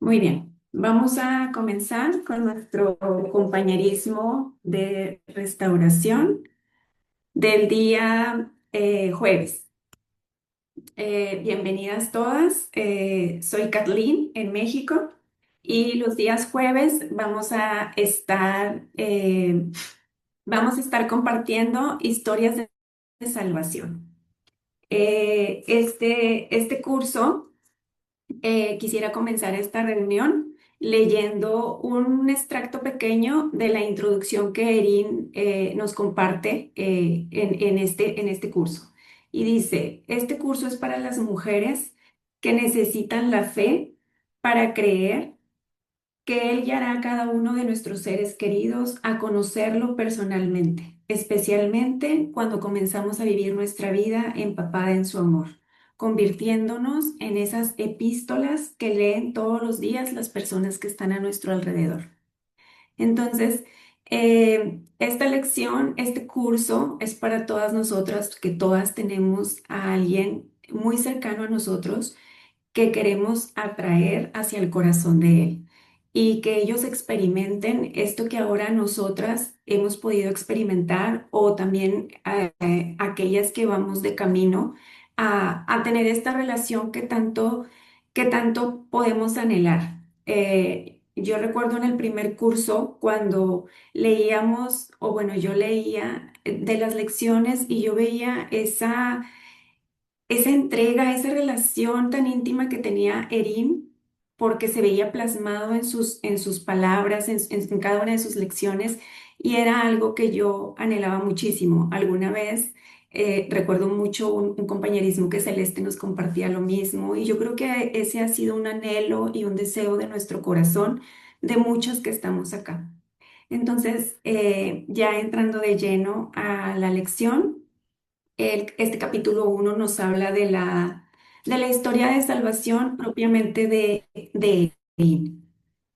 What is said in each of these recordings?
Muy bien, vamos a comenzar con nuestro compañerismo de restauración del día jueves. Bienvenidas todas. Soy Kathleen en México y los días jueves vamos a estar compartiendo historias de salvación. Este curso. Quisiera comenzar esta reunión leyendo un extracto pequeño de la introducción que Erin nos comparte en este curso. Y dice, este curso es para las mujeres que necesitan la fe para creer que Él guiará a cada uno de nuestros seres queridos a conocerlo personalmente, especialmente cuando comenzamos a vivir nuestra vida empapada en su amor, convirtiéndonos en esas epístolas que leen todos los días las personas que están a nuestro alrededor. Entonces, esta lección, este curso es para todas nosotras, que todas tenemos a alguien muy cercano a nosotros que queremos atraer hacia el corazón de Él y que ellos experimenten esto que ahora nosotras hemos podido experimentar o también aquellas que vamos de camino a tener esta relación que tanto podemos anhelar. Yo recuerdo en el primer curso cuando leíamos, o bueno, yo leía de las lecciones y yo veía esa entrega, esa relación tan íntima que tenía Erin, porque se veía plasmado en sus palabras, en cada una de sus lecciones, y era algo que yo anhelaba muchísimo. Alguna vez recuerdo mucho un compañerismo que Celeste nos compartía lo mismo, y yo creo que ese ha sido un anhelo y un deseo de nuestro corazón, de muchos que estamos acá. Entonces, ya entrando de lleno a la lección. Este capítulo 1 nos habla de la historia de salvación propiamente de Caín.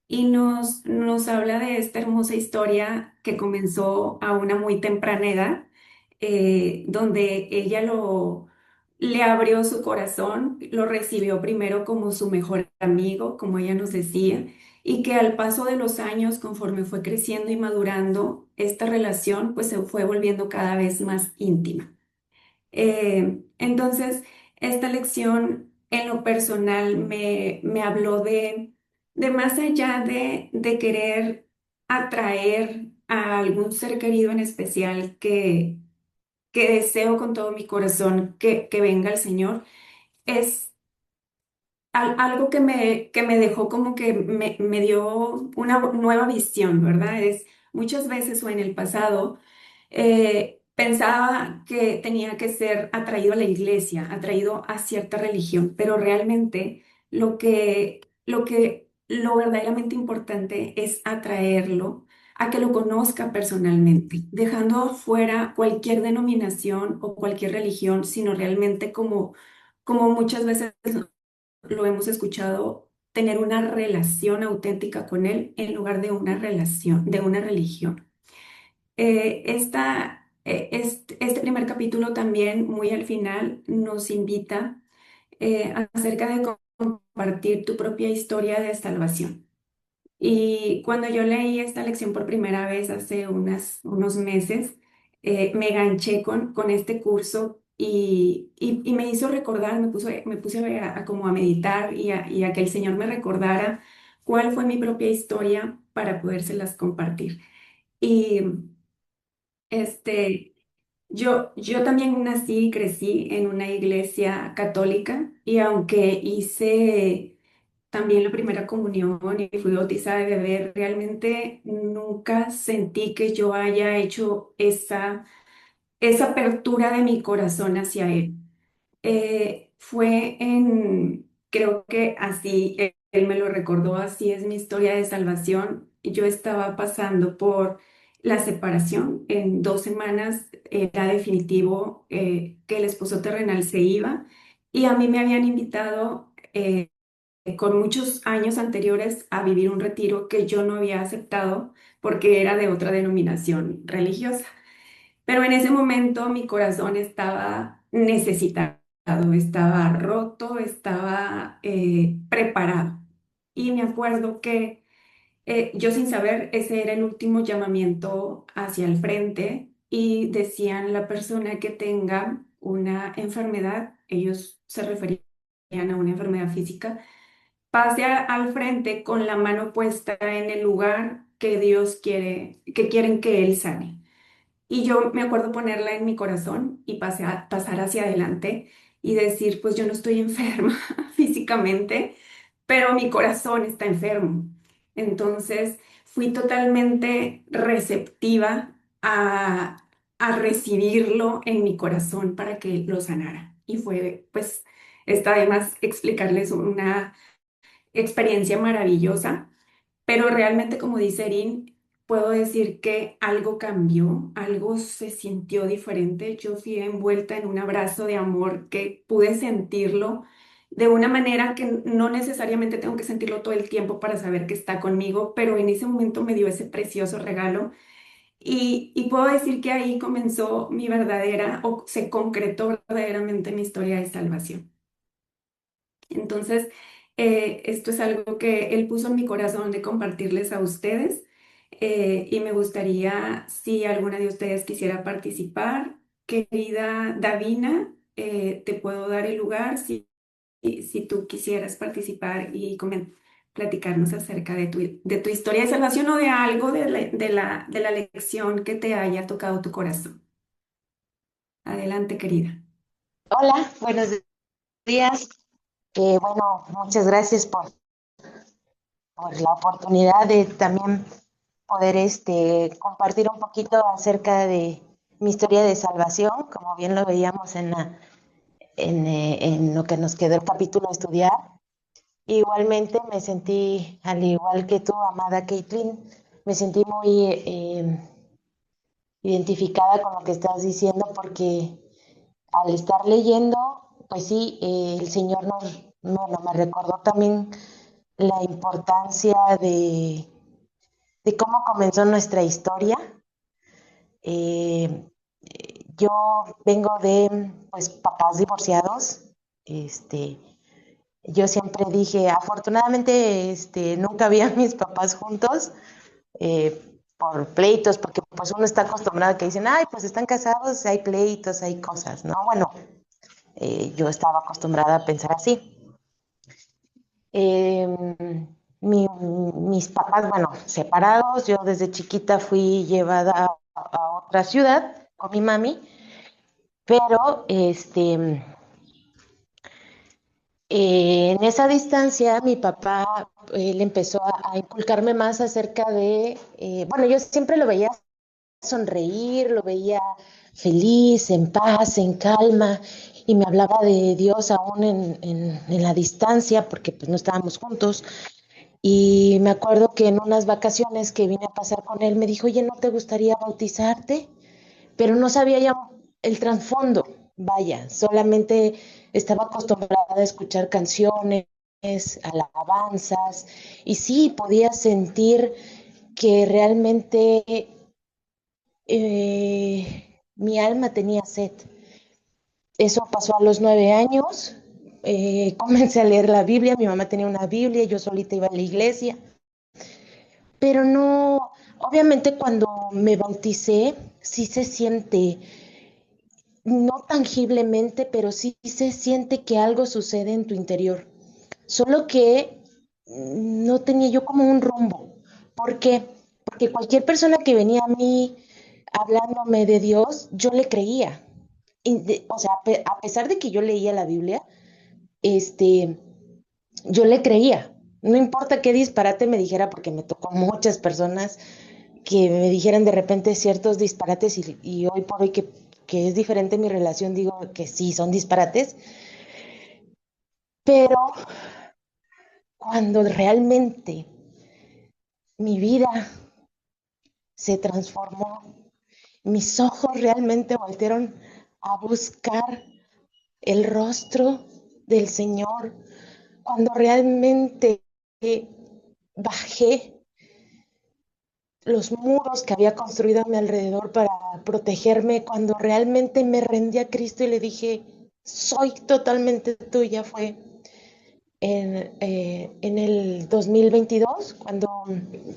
Y nos habla de esta hermosa historia que comenzó a una muy temprana edad, donde ella le abrió su corazón, lo recibió primero como su mejor amigo, como ella nos decía, y que al paso de los años, conforme fue creciendo y madurando, esta relación pues se fue volviendo cada vez más íntima. Entonces, esta lección en lo personal me habló de más allá de querer atraer a algún ser querido en especial que deseo con todo mi corazón que venga el Señor, es algo que me dejó como que me dio una nueva visión, ¿verdad? Es muchas veces o en el pasado pensaba que tenía que ser atraído a la iglesia, atraído a cierta religión, pero realmente lo verdaderamente importante es atraerlo a que lo conozca personalmente, dejando fuera cualquier denominación o cualquier religión, sino realmente como muchas veces lo hemos escuchado, tener una relación auténtica con Él en lugar de una relación, de una religión. Este primer capítulo también, muy al final, nos invita acerca de compartir tu propia historia de salvación. Y cuando yo leí esta lección por primera vez hace unos meses, me ganché con este curso y me hizo recordar, me puse como a meditar y a que el Señor me recordara cuál fue mi propia historia para podérselas compartir. Y este, yo también nací y crecí en una iglesia católica y aunque hice también la primera comunión y fui bautizada de bebé, realmente nunca sentí que yo haya hecho esa apertura de mi corazón hacia Él. Creo que así, él me lo recordó, así es mi historia de salvación. Yo estaba pasando por la separación. En 2 semanas era definitivo que el esposo terrenal se iba y a mí me habían invitado con muchos años anteriores a vivir un retiro que yo no había aceptado porque era de otra denominación religiosa. Pero en ese momento mi corazón estaba necesitado, estaba roto, estaba preparado. Y me acuerdo que yo sin saber, ese era el último llamamiento hacia el frente y decían la persona que tenga una enfermedad, ellos se referían a una enfermedad física, pase al frente con la mano puesta en el lugar que Dios quiere, que quieren que él sane. Y yo me acuerdo ponerla en mi corazón y pasar hacia adelante y decir, pues yo no estoy enferma físicamente, pero mi corazón está enfermo. Entonces fui totalmente receptiva a recibirlo en mi corazón para que lo sanara. Y fue, pues, está además explicarles una experiencia maravillosa, pero realmente, como dice Erin, puedo decir que algo cambió, algo se sintió diferente. Yo fui envuelta en un abrazo de amor que pude sentirlo de una manera que no necesariamente tengo que sentirlo todo el tiempo para saber que está conmigo, pero en ese momento me dio ese precioso regalo y puedo decir que ahí comenzó mi verdadera o se concretó verdaderamente mi historia de salvación. Entonces, esto es algo que él puso en mi corazón de compartirles a ustedes y me gustaría si alguna de ustedes quisiera participar. Querida Davina, te puedo dar el lugar si tú quisieras participar y platicarnos acerca de tu historia de salvación o de algo de la lección que te haya tocado tu corazón. Adelante, querida. Hola, buenos días. Bueno, muchas gracias por la oportunidad de también poder compartir un poquito acerca de mi historia de salvación, como bien lo veíamos en lo que nos quedó el capítulo a estudiar. Igualmente me sentí, al igual que tú, amada Caitlin, me sentí muy identificada con lo que estás diciendo porque al estar leyendo, pues sí, el Señor bueno, me recordó también la importancia de cómo comenzó nuestra historia. Eh, yo vengo de, pues, papás divorciados. Este, yo siempre dije, afortunadamente, nunca vi a mis papás juntos por pleitos, porque pues uno está acostumbrado a que dicen, ay, pues están casados, hay pleitos, hay cosas, ¿no? Bueno, yo estaba acostumbrada a pensar así. Eh, mis papás, bueno, separados, yo desde chiquita fui llevada a otra ciudad con mi mami, pero en esa distancia mi papá, él empezó a inculcarme más acerca bueno, yo siempre lo veía sonreír, lo veía feliz, en paz, en calma, y me hablaba de Dios aún en la distancia, porque pues no estábamos juntos. Y me acuerdo que en unas vacaciones que vine a pasar con él, me dijo, oye, ¿no te gustaría bautizarte? Pero no sabía ya el trasfondo, vaya, solamente estaba acostumbrada a escuchar canciones, alabanzas, y sí, podía sentir que realmente mi alma tenía sed. Eso pasó a los 9 años. Comencé a leer la Biblia, mi mamá tenía una Biblia, yo solita iba a la iglesia, pero no, obviamente cuando me bauticé, sí se siente, no tangiblemente, pero sí se siente que algo sucede en tu interior. Solo que no tenía yo como un rumbo. ¿Por qué? Porque cualquier persona que venía a mí hablándome de Dios, yo le creía. O sea, a pesar de que yo leía la Biblia, este, yo le creía. No importa qué disparate me dijera, porque me tocó muchas personas que me dijeran de repente ciertos disparates y hoy por hoy que es diferente mi relación, digo que sí, son disparates, pero cuando realmente mi vida se transformó, mis ojos realmente voltearon a buscar el rostro del Señor, cuando realmente bajé los muros que había construido a mi alrededor para protegerme, cuando realmente me rendí a Cristo y le dije, soy totalmente tuya, fue en el 2022, cuando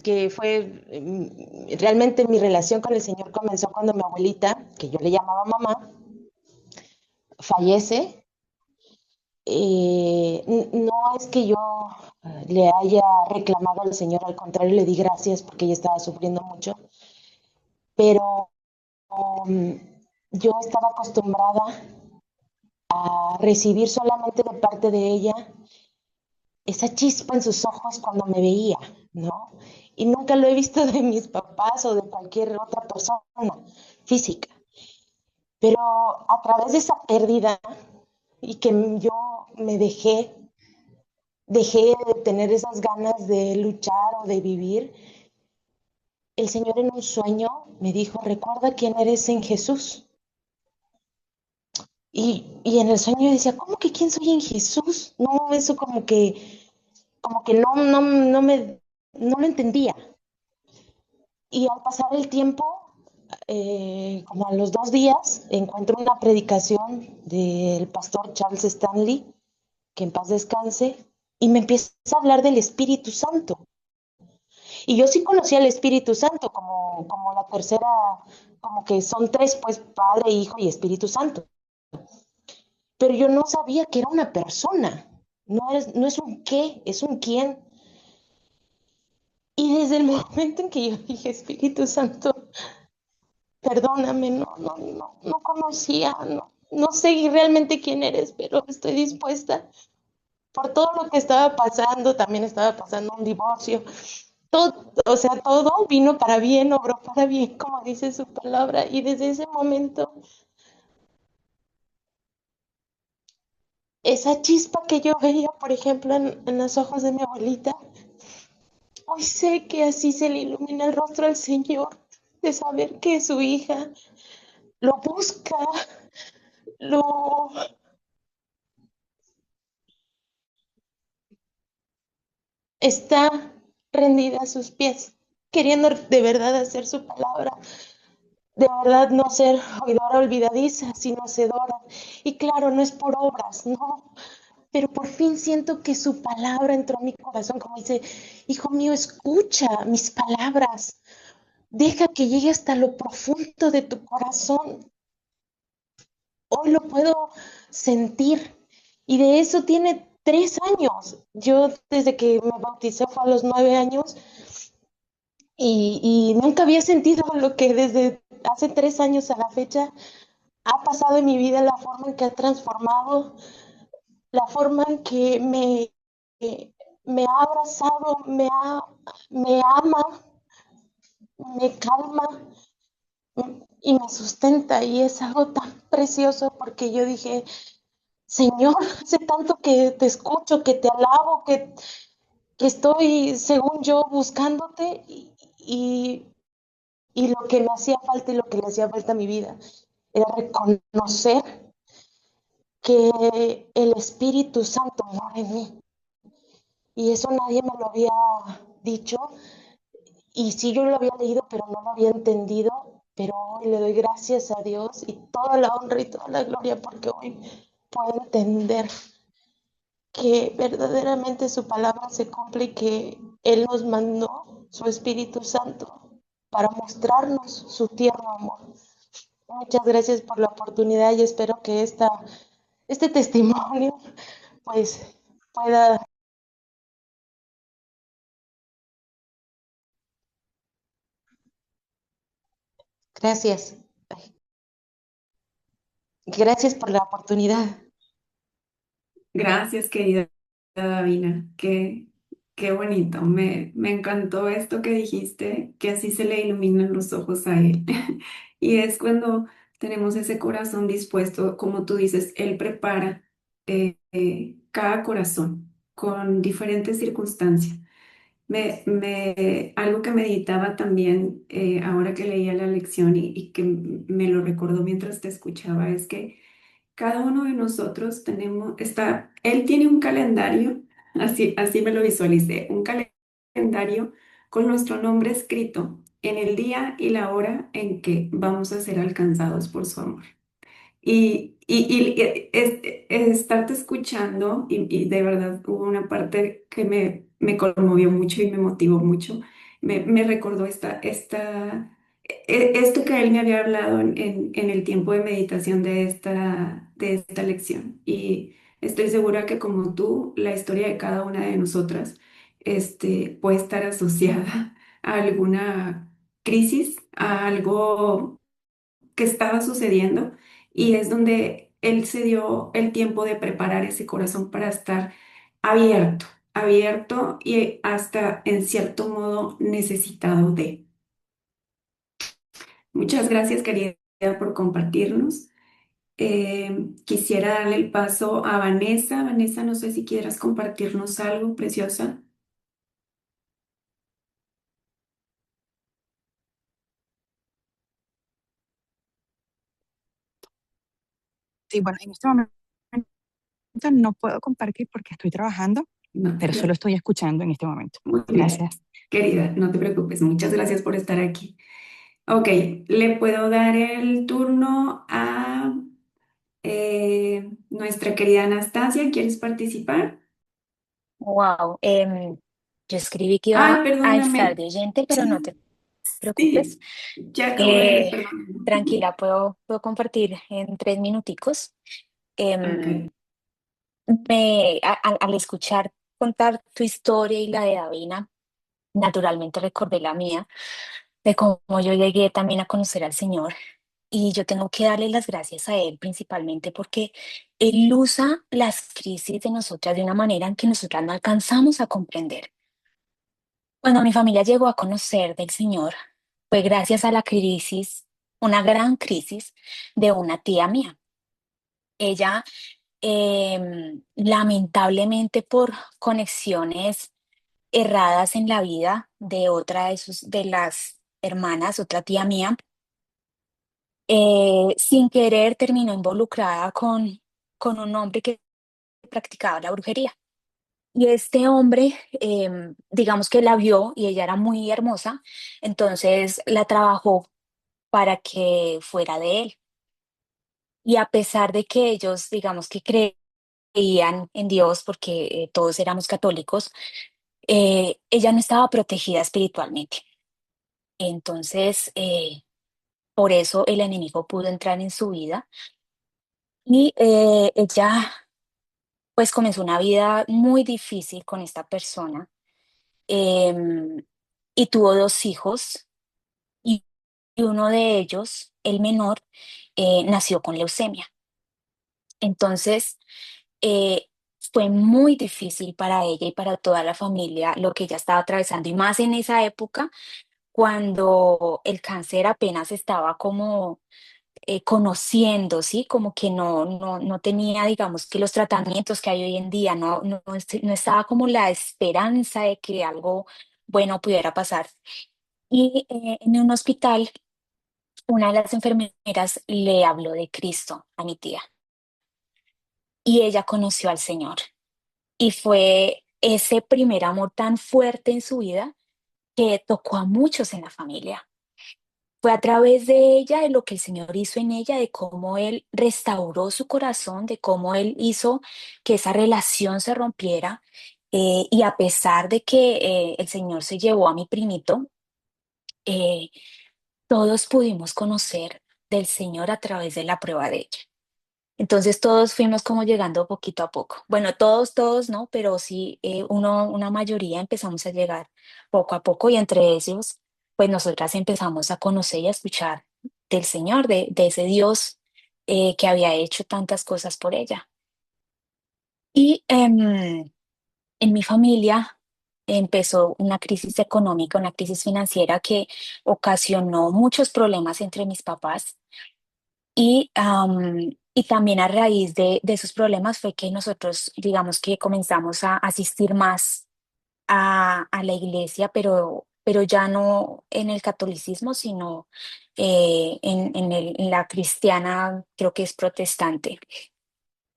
que fue realmente mi relación con el Señor comenzó cuando mi abuelita, que yo le llamaba mamá, fallece. No es que yo le haya reclamado al Señor, al contrario, le di gracias porque ella estaba sufriendo mucho, pero um, yo estaba acostumbrada a recibir solamente de parte de ella esa chispa en sus ojos cuando me veía, ¿no? Y nunca lo he visto de mis papás o de cualquier otra persona física. Pero a través de esa pérdida y que yo me dejé de tener esas ganas de luchar o de vivir, el Señor en un sueño me dijo, recuerda quién eres en Jesús. Y en el sueño yo decía, ¿cómo que quién soy en Jesús? No, eso como que no lo entendía. Y al pasar el tiempo, como a los 2 días, encuentro una predicación del pastor Charles Stanley, que en paz descanse, y me empieza a hablar del Espíritu Santo. Y yo sí conocía al Espíritu Santo como la tercera, como que son tres, pues Padre, Hijo y Espíritu Santo. Pero yo no sabía que era una persona. No es un qué, es un quién. Y desde el momento en que yo dije, Espíritu Santo, perdóname, no conocía, no sé realmente quién eres, pero estoy dispuesta por todo lo que estaba pasando, también estaba pasando un divorcio, todo, o sea, todo vino para bien, obró para bien, como dice su palabra, y desde ese momento, esa chispa que yo veía, por ejemplo, en los ojos de mi abuelita, hoy sé que así se le ilumina el rostro al Señor, de saber que su hija lo busca, lo está rendida a sus pies, queriendo de verdad hacer su palabra, de verdad no ser oidora olvidadiza, sino hacedora. Y claro, no es por obras, no, pero por fin siento que su palabra entró a mi corazón, como dice, hijo mío, escucha mis palabras, deja que llegue hasta lo profundo de tu corazón. Hoy lo puedo sentir y de eso tiene 3 años. Yo desde que me bauticé fue a los 9 años y nunca había sentido lo que desde hace 3 años a la fecha ha pasado en mi vida, la forma en que ha transformado, la forma en que me ha abrazado, me ama, me calma y me sustenta y es algo tan precioso porque yo dije, Señor, hace tanto que te escucho, que te alabo, que estoy, según yo, buscándote y lo que me hacía falta y lo que le hacía falta a mi vida era reconocer que el Espíritu Santo mora en mí. Y eso nadie me lo había dicho. Y sí, yo lo había leído, pero no lo había entendido. Pero hoy le doy gracias a Dios y toda la honra y toda la gloria porque hoy puedo entender que verdaderamente su palabra se cumple y que Él nos mandó su Espíritu Santo para mostrarnos su tierno amor. Muchas gracias por la oportunidad y espero que este testimonio pues pueda. Gracias. Gracias por la oportunidad. Gracias, querida Davina. Qué bonito. Me encantó esto que dijiste, que así se le iluminan los ojos a él. Y es cuando tenemos ese corazón dispuesto, como tú dices, él prepara cada corazón con diferentes circunstancias. Algo que meditaba también ahora que leía la lección y que me lo recordó mientras te escuchaba es que cada uno de nosotros él tiene un calendario, así me lo visualicé, un calendario con nuestro nombre escrito en el día y la hora en que vamos a ser alcanzados por su amor. Estarte escuchando y de verdad hubo una parte que me conmovió mucho y me motivó mucho. Me recordó esto que él me había hablado en el tiempo de meditación de esta lección. Y estoy segura que como tú, la historia de cada una de nosotras puede estar asociada a alguna crisis, a algo que estaba sucediendo y es donde él se dio el tiempo de preparar ese corazón para estar abierto, abierto y hasta en cierto modo necesitado de. Muchas gracias, querida, por compartirnos. Quisiera darle el paso a Vanessa. Vanessa, no sé si quieras compartirnos algo, preciosa. Sí, bueno, en este momento no puedo compartir porque estoy trabajando, No te pero solo preocupes. estoy escuchando en este momento. Muy bien, Gracias. querida, no te preocupes. Muchas gracias por estar aquí. Ok, le puedo dar el turno a nuestra querida Anastasia. ¿Quieres participar? Wow, yo escribí que Ay, iba a estar perdóname. de oyente, pero no te preocupes. Sí, ya acabo de ver, Eh, perdóname. Tranquila, puedo compartir en 3 minuticos. Em, Ok. Al escuchar contar tu historia y la de Davina, naturalmente recordé la mía, de cómo yo llegué también a conocer al Señor. Y yo tengo que darle las gracias a Él principalmente porque Él usa las crisis de nosotras de una manera en que nosotras no alcanzamos a comprender. Cuando mi familia llegó a conocer del Señor, fue gracias a la crisis, una gran crisis de una tía mía. Ella, lamentablemente por conexiones erradas en la vida de otra de las hermanas, otra tía mía, sin querer terminó involucrada con un hombre que practicaba la brujería. Y este hombre, digamos que la vio y ella era muy hermosa, entonces la trabajó para que fuera de él. Y a pesar de que ellos, digamos que creían en Dios, porque todos éramos católicos, ella no estaba protegida espiritualmente. Entonces, por eso el enemigo pudo entrar en su vida y ella pues comenzó una vida muy difícil con esta persona, em, y tuvo 2 hijos y uno de ellos, el menor, nació con leucemia. Entonces, eh, fue muy difícil para ella y para toda la familia lo que ella estaba atravesando, y más en esa época cuando el cáncer apenas estaba como conociendo, ¿sí? Como que no tenía, digamos, que los tratamientos que hay hoy en día, no estaba como la esperanza de que algo bueno pudiera pasar. Y en un hospital, una de las enfermeras le habló de Cristo a mi tía y ella conoció al Señor. Y fue ese primer amor tan fuerte en su vida que tocó a muchos en la familia. Fue a través de ella, de lo que el Señor hizo en ella, de cómo Él restauró su corazón, de cómo Él hizo que esa relación se rompiera. Y a pesar de que el Señor se llevó a mi primito, eh, todos pudimos conocer del Señor a través de la prueba de ella. Entonces todos fuimos como llegando poquito a poco. Bueno, todos no, pero sí una mayoría empezamos a llegar poco a poco, y entre ellos, pues nosotras empezamos a conocer y a escuchar del Señor, de ese Dios que había hecho tantas cosas por ella. Y en mi familia empezó una crisis económica, una crisis financiera que ocasionó muchos problemas entre mis papás. Y también a raíz de esos problemas fue que nosotros, digamos que comenzamos a asistir más a la iglesia, pero ya no en el catolicismo, sino en la cristiana, creo que es protestante.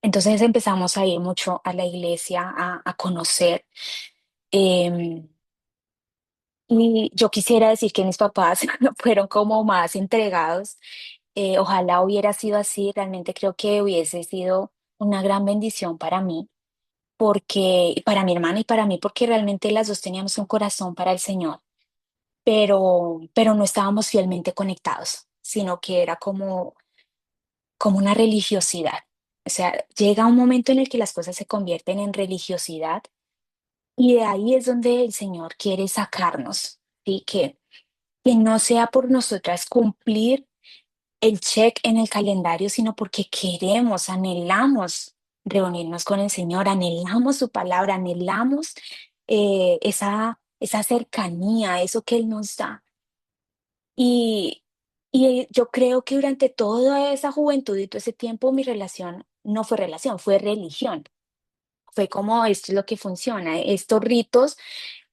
Entonces empezamos a ir mucho a la iglesia, a conocer. em, y yo quisiera decir que mis papás fueron como más entregados, Ojalá hubiera sido así, realmente creo que hubiese sido una gran bendición para mí, porque, y para mi hermana y para mí, porque realmente las dos teníamos un corazón para el Señor, pero no estábamos fielmente conectados, sino que era como una religiosidad. O sea, llega un momento en el que las cosas se convierten en religiosidad y de ahí es donde el Señor quiere sacarnos, ¿sí? Que no sea por nosotras cumplir el check en el calendario, sino porque queremos, anhelamos reunirnos con el Señor, anhelamos su palabra, anhelamos esa cercanía, eso que Él nos da. Y, y yo creo que durante toda esa juventud y todo ese tiempo mi relación no fue relación, fue religión. Fue como esto es lo que funciona, estos ritos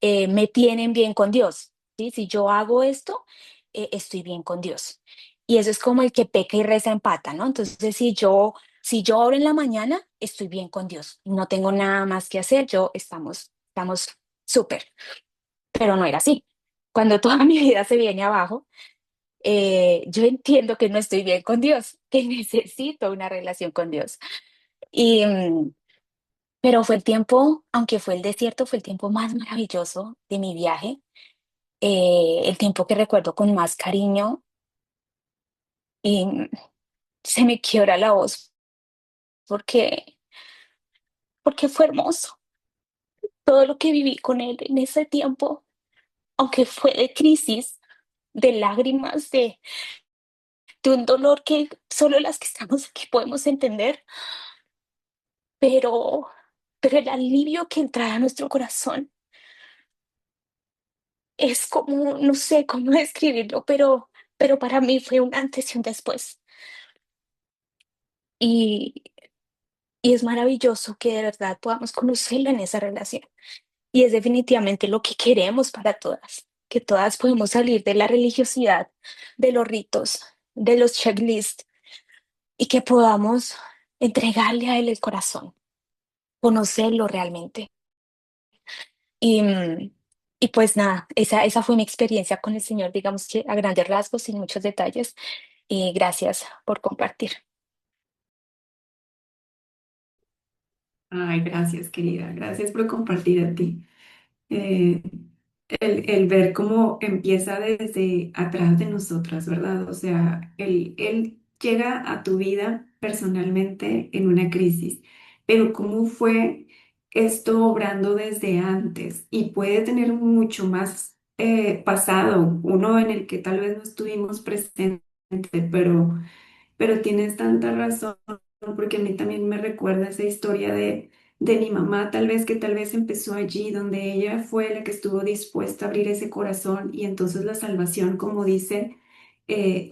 me tienen bien con Dios, ¿sí? Si yo hago esto, estoy bien con Dios. Y eso es como el que peca y reza empata, ¿no? Entonces, si yo oro en la mañana, estoy bien con Dios. No tengo nada más que hacer, estamos súper. Pero no era así. Cuando toda mi vida se viene abajo, yo entiendo que no estoy bien con Dios, que necesito una relación con Dios. Y, pero fue el tiempo, aunque fue el desierto, fue el tiempo más maravilloso de mi viaje, el tiempo que recuerdo con más cariño y se me quiebra la voz porque, porque fue hermoso todo lo que viví con él en ese tiempo, aunque fue de crisis, de lágrimas, de un dolor que solo las que estamos aquí podemos entender, pero, pero el alivio que entra a nuestro corazón es como, no sé cómo describirlo, pero para mí fue un antes y un después. Y, y es maravilloso que de verdad podamos conocerlo en esa relación. Y es definitivamente lo que queremos para todas, que todas podemos salir de la religiosidad, de los ritos, de los checklists y que podamos entregarle a él el corazón, conocerlo realmente. Y, y pues nada, esa fue mi experiencia con el Señor, digamos que a grandes rasgos, sin muchos detalles. Y gracias por compartir. Ay, gracias, querida. Gracias por compartir a ti. Eh, el ver cómo empieza desde atrás de nosotras, ¿verdad? O sea, él llega a tu vida personalmente en una crisis, pero cómo fue esto obrando desde antes y puede tener mucho más pasado, uno en el que tal vez no estuvimos presentes, pero tienes tanta razón, porque a mí también me recuerda esa historia de mi mamá, tal vez que tal vez empezó allí, donde ella fue la que estuvo dispuesta a abrir ese corazón y entonces la salvación, como dice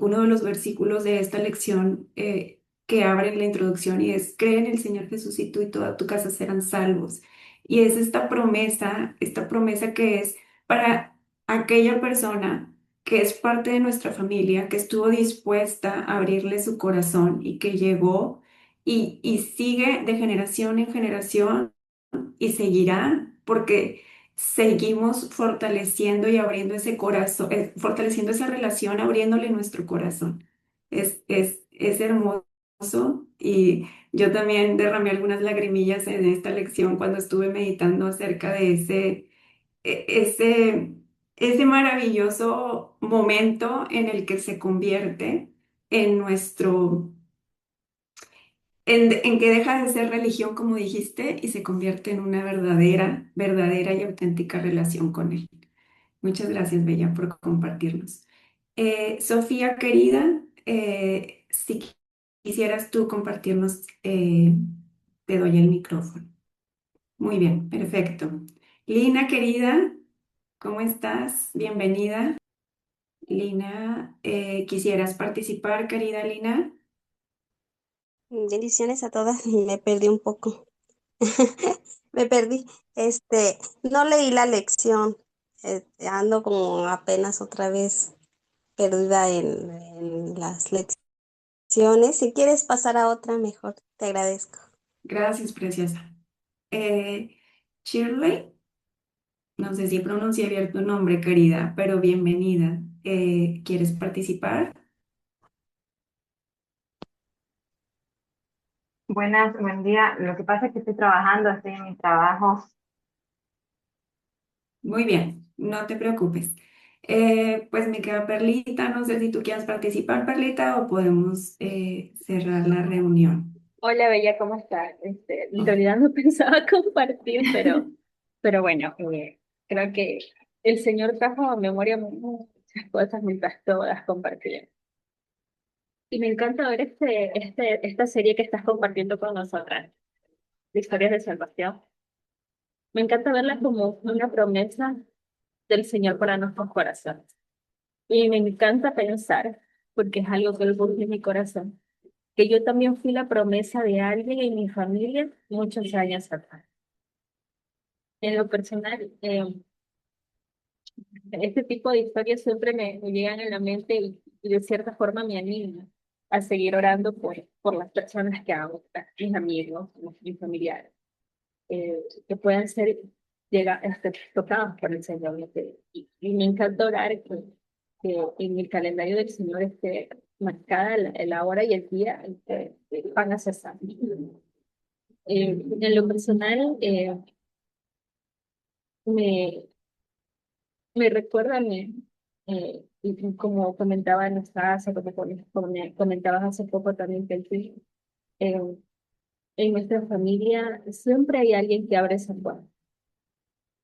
uno de los versículos de esta lección que abre en la introducción y es, cree en el Señor Jesús y tú y toda tu casa serán salvos. Y es esta promesa que es para aquella persona que es parte de nuestra familia, que estuvo dispuesta a abrirle su corazón y que llegó y sigue de generación en generación y seguirá porque seguimos fortaleciendo y abriendo ese corazón, fortaleciendo esa relación, abriéndole nuestro corazón. Es hermoso y yo también derramé algunas lagrimillas en esta lección cuando estuve meditando acerca de e- ese, ese maravilloso momento en el que se convierte en en que deja de ser religión, como dijiste, y se convierte en una verdadera y auténtica relación con Él. Muchas gracias, Bella, por compartirnos. Sofía, querida, si quisieras tú compartirnos, te doy el micrófono. Muy bien, perfecto. Lina, querida, ¿cómo estás? Bienvenida. Lina, ¿quisieras participar, querida Lina? Bendiciones a todas, me perdí un poco. Me perdí. No leí la lección. Ando como apenas otra vez perdida en las lecciones. Si quieres pasar a otra, mejor. Te agradezco. Gracias, preciosa. Shirley, no sé si pronuncié bien tu nombre, querida, pero bienvenida. ¿Quieres participar? Buenas, buen día. Lo que pasa es que estoy trabajando, estoy en mi trabajo. Muy bien, no te preocupes. Pues me queda Perlita, no sé si tú quieres participar, Perlita, o podemos cerrar la reunión. Hola, Bella, ¿cómo estás? En realidad no pensaba compartir, pero bueno, creo que el Señor trajo a memoria muchas cosas mientras todas compartían. Y me encanta ver esta serie que estás compartiendo con nosotras, de historias de salvación. Me encanta verla como una promesa del Señor para nuestros corazones. Y me encanta pensar, porque es algo que Él puso en mi corazón, que yo también fui la promesa de alguien en mi familia muchos años atrás. En lo personal, este tipo de historias siempre me llegan a la mente y de cierta forma me animan a seguir orando por las personas que amo, mis amigos, mis familiares, que puedan ser tocados por el Señor. Y me encanta orar que en el calendario del Señor esté marcada la hora y el día en que van a cesar. En lo personal, me, me recuerda, y como comentaba en nuestra hace, como comentabas hace poco también que eh, en nuestra familia siempre hay alguien que abre esa puerta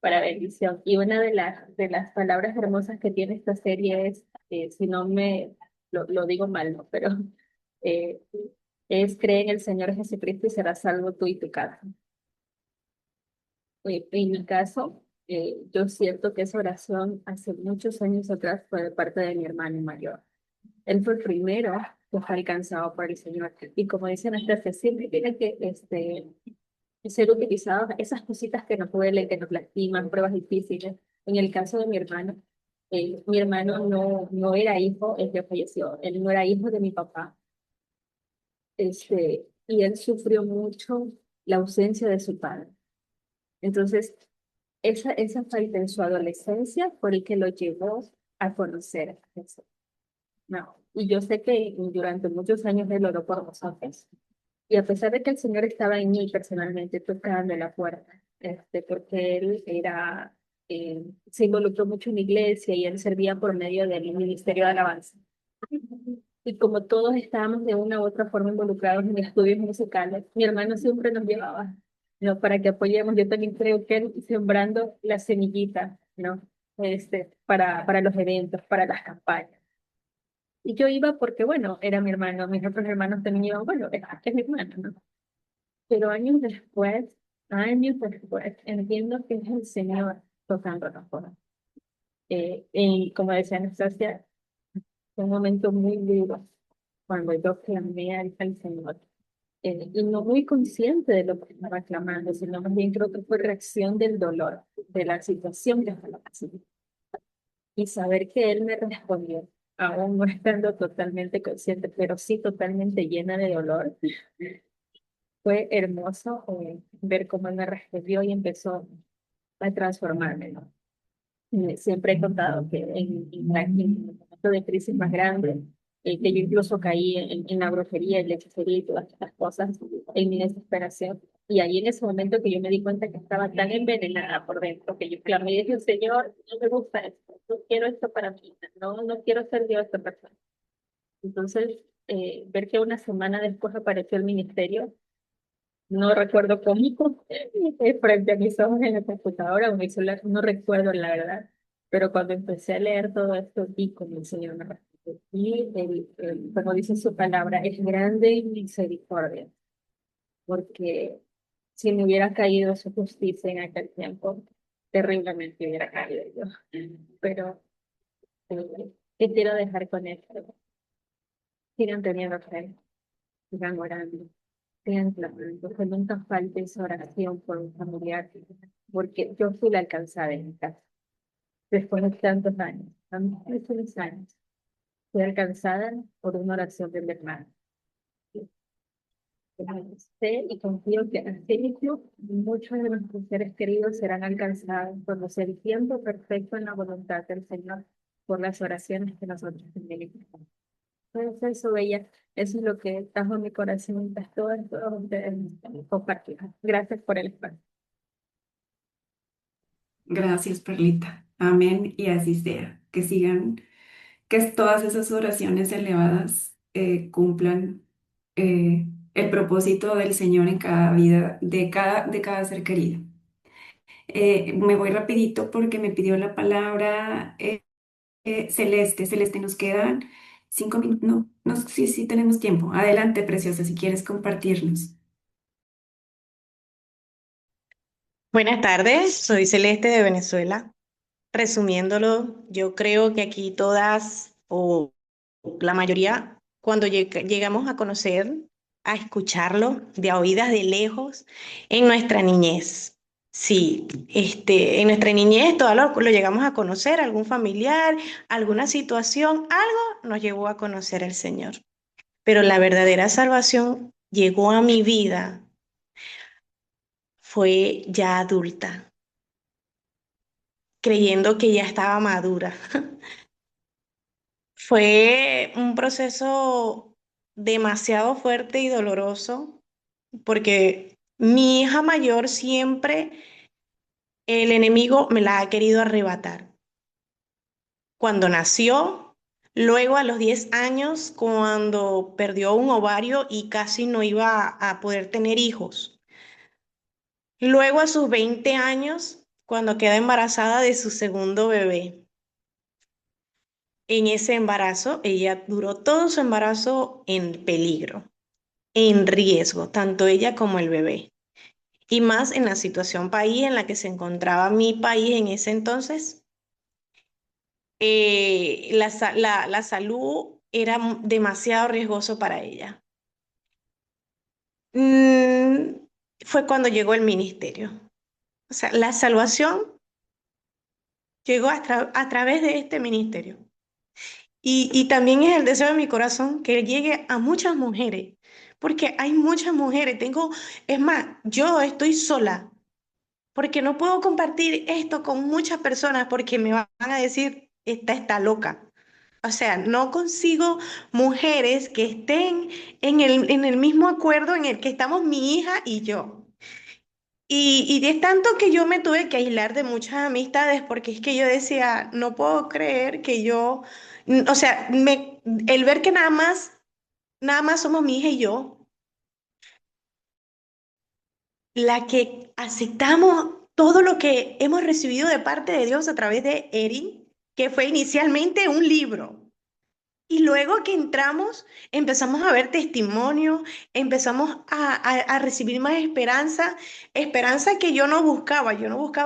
para bendición. Y una de las palabras hermosas que tiene esta serie es, si no lo digo mal, ¿no? Pero eh, es cree en el Señor Jesucristo y serás salvo tú y tu casa. En mi caso, yo siento que esa oración hace muchos años atrás fue de parte de mi hermano mayor. Él fue el primero que fue alcanzado por el Señor. Y como dicen nuestras, siempre tiene que ser utilizadas esas cositas que nos duelen, que nos lastiman, pruebas difíciles. En el caso de mi hermano no era hijo, él ya falleció, él no era hijo de mi papá. Y él sufrió mucho la ausencia de su padre. Entonces, esa falta en su adolescencia fue el que lo llevó a conocer a Jesús. No. Y yo sé que durante muchos años él oró por nosotros. Y a pesar de que el Señor estaba en mí personalmente tocando la puerta, porque él se involucró mucho en la iglesia y él servía por medio del ministerio de alabanza. Y como todos estábamos de una u otra forma involucrados en estudios musicales, mi hermano siempre nos llevaba, ¿no? Para que apoyemos. Yo también creo que él sembrando la semillita, ¿no? Para los eventos, para las campañas. Y yo iba porque, bueno, era mi hermano, mis otros hermanos también iban, bueno, es mi hermano, ¿no? Pero años después, entiendo que es el Señor tocando la forma. Y como decía Anastasia, fue un momento muy duro cuando yo clamé al Señor. Y no muy consciente de lo que estaba clamando, sino más bien creo que fue reacción del dolor, de la situación que estaba pasando. Y saber que Él me respondió, aún no estando totalmente consciente, pero sí totalmente llena de dolor, fue hermoso ver cómo Él me respondió y empezó a transformarme, ¿no? Siempre he contado que en el momento de crisis más grande, que yo incluso caí en la brujería, en la hechicería y todas estas cosas, en mi desesperación. Y ahí en ese momento que yo me di cuenta que estaba tan envenenada por dentro, que yo clamé y dije, Señor, no me gusta esto, no quiero esto para mí, no quiero ser yo esta persona. Entonces, ver que una semana después apareció el ministerio, no recuerdo cómo, frente a mis ojos en la computadora o en mi celular, no recuerdo la verdad, pero cuando empecé a leer todo esto, vi como el Señor me respondió. Y como dice su palabra, es grande en misericordia, porque si me hubiera caído su justicia en aquel tiempo, terriblemente hubiera caído yo. Pero, ¿qué quiero dejar con esto? Sigan teniendo fe, sigan orando, sigan clamando, que nunca falte esa oración por un familiar, porque yo fui la alcanzada en mi casa, después de tantos años, tantos años, fui alcanzada por una oración de mi hermano. Sé y confío que así mismo muchos de nuestros seres queridos serán alcanzados cuando sea el tiempo perfecto en la voluntad del Señor por las oraciones que nosotros tenemos. Pues eso, Bella. Eso es lo que trajo en mi corazón mientras todos ustedes compartieron. Gracias por el espacio. Gracias, Perlita. Amén y así sea. Que sigan, que todas esas oraciones elevadas cumplan el propósito del Señor en cada vida, de cada ser querido. Me voy rapidito porque me pidió la palabra Celeste. Celeste, nos quedan 5 minutos. No, no, sí, sí tenemos tiempo. Adelante, preciosa, si quieres compartirnos. Buenas tardes, soy Celeste de Venezuela. Resumiéndolo, yo creo que aquí todas o la mayoría, cuando llegamos a conocer, a escucharlo de a oídas de lejos en nuestra niñez. Sí, en nuestra niñez todo lo llegamos a conocer, algún familiar, alguna situación, algo nos llevó a conocer al Señor. Pero la verdadera salvación llegó a mi vida, fue ya adulta, creyendo que ya estaba madura. Fue un proceso demasiado fuerte y doloroso porque mi hija mayor siempre, el enemigo me la ha querido arrebatar. Cuando nació, luego a los 10 años, cuando perdió un ovario y casi no iba a poder tener hijos. Luego a sus 20 años, cuando queda embarazada de su segundo bebé. En ese embarazo, ella duró todo su embarazo en peligro, en riesgo, tanto ella como el bebé. Y más en la situación país en la que se encontraba mi país en ese entonces, la salud era demasiado riesgoso para ella. Mm, Fue cuando llegó el ministerio. O sea, la salvación llegó a través de este ministerio. Y también es el deseo de mi corazón que llegue a muchas mujeres, porque hay muchas mujeres. Es más, yo estoy sola, porque no puedo compartir esto con muchas personas porque me van a decir, esta está loca. O sea, no consigo mujeres que estén en el mismo acuerdo en el que estamos mi hija y yo. Y es tanto que yo me tuve que aislar de muchas amistades porque es que yo decía, no puedo creer que yo, o sea, el ver que nada más somos mi hija y yo, la que aceptamos todo lo que hemos recibido de parte de Dios a través de Erin, que fue inicialmente un libro. Y luego que entramos, empezamos a ver testimonios, empezamos a recibir más esperanza, esperanza que yo no buscaba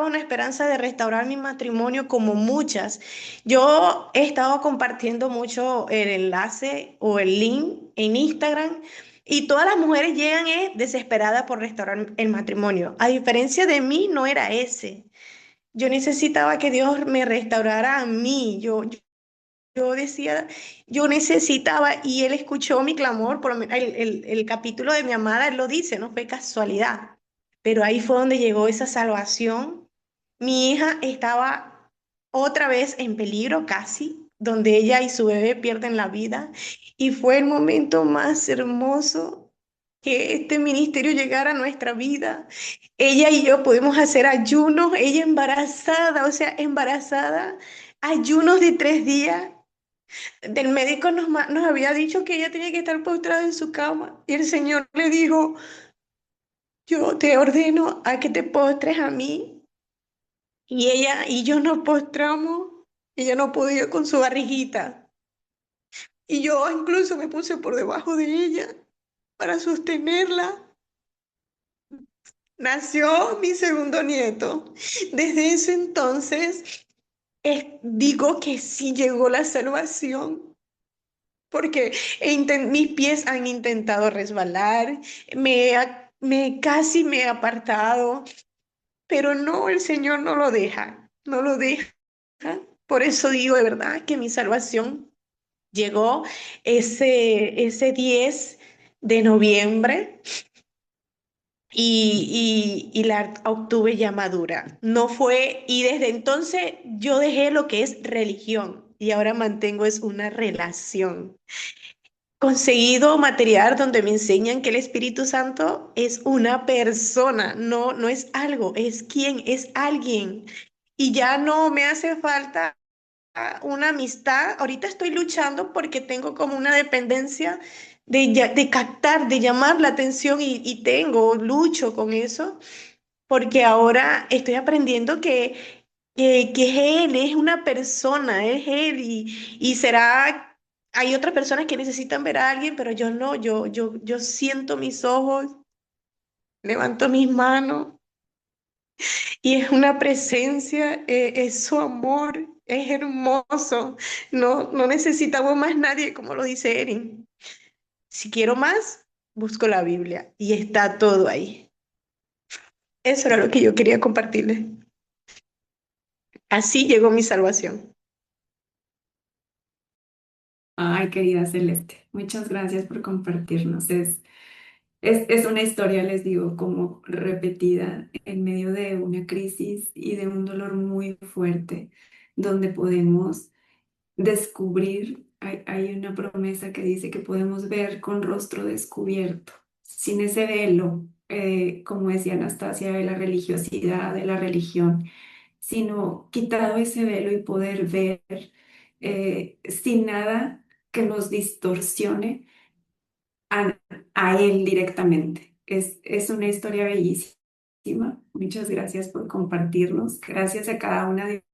una esperanza de restaurar mi matrimonio como muchas. Yo he estado compartiendo mucho el enlace o el link en Instagram y todas las mujeres llegan desesperadas por restaurar el matrimonio. A diferencia de mí, no era ese. Yo necesitaba que Dios me restaurara a mí. Yo decía, yo necesitaba, y él escuchó mi clamor, por lo menos el capítulo de mi amada, él lo dice, no fue casualidad, pero ahí fue donde llegó esa salvación. Mi hija estaba otra vez en peligro casi, donde ella y su bebé pierden la vida, y fue el momento más hermoso que este ministerio llegara a nuestra vida. Ella y yo pudimos hacer ayunos, ella embarazada, o sea, embarazada, ayunos de 3 días. Del médico nos había dicho que ella tenía que estar postrada en su cama y el Señor le dijo, yo te ordeno a que te postres a mí. Y ella y yo nos postramos, ella no podía con su barriguita. Y yo incluso me puse por debajo de ella para sostenerla. Nació mi segundo nieto. Desde ese entonces digo que sí llegó la salvación porque mis pies han intentado resbalar, casi me he apartado, pero no, el Señor no lo deja, no lo deja. Por eso digo de verdad que mi salvación llegó ese 10 de noviembre y la obtuve ya madura. No fue, y desde entonces yo dejé lo que es religión y ahora mantengo es una relación. conseguido material donde me enseñan que el Espíritu Santo es una persona, no, no es algo, es quién, es alguien. Y ya no me hace falta una amistad. Ahorita estoy luchando porque tengo como una dependencia de captar, de llamar la atención y lucho con eso, porque ahora estoy aprendiendo que es él, es una persona, es él y será, hay otras personas que necesitan ver a alguien, pero yo no, yo siento mis ojos, levanto mis manos y es una presencia, es su amor, es hermoso. No, no necesitamos más nadie, como lo dice Erin. Si quiero más, busco la Biblia y está todo ahí. Eso era lo que yo quería compartirles. Así llegó mi salvación. Ay, querida Celeste, muchas gracias por compartirnos. Es una historia, les digo, como repetida en medio de una crisis y de un dolor muy fuerte, donde podemos descubrir, hay una promesa que dice que podemos ver con rostro descubierto, sin ese velo, como decía Anastasia, de la religiosidad, de la religión, sino quitado ese velo y poder ver sin nada que nos distorsione a, a él directamente. Es una historia bellísima. Muchas gracias por compartirnos. Gracias a cada una de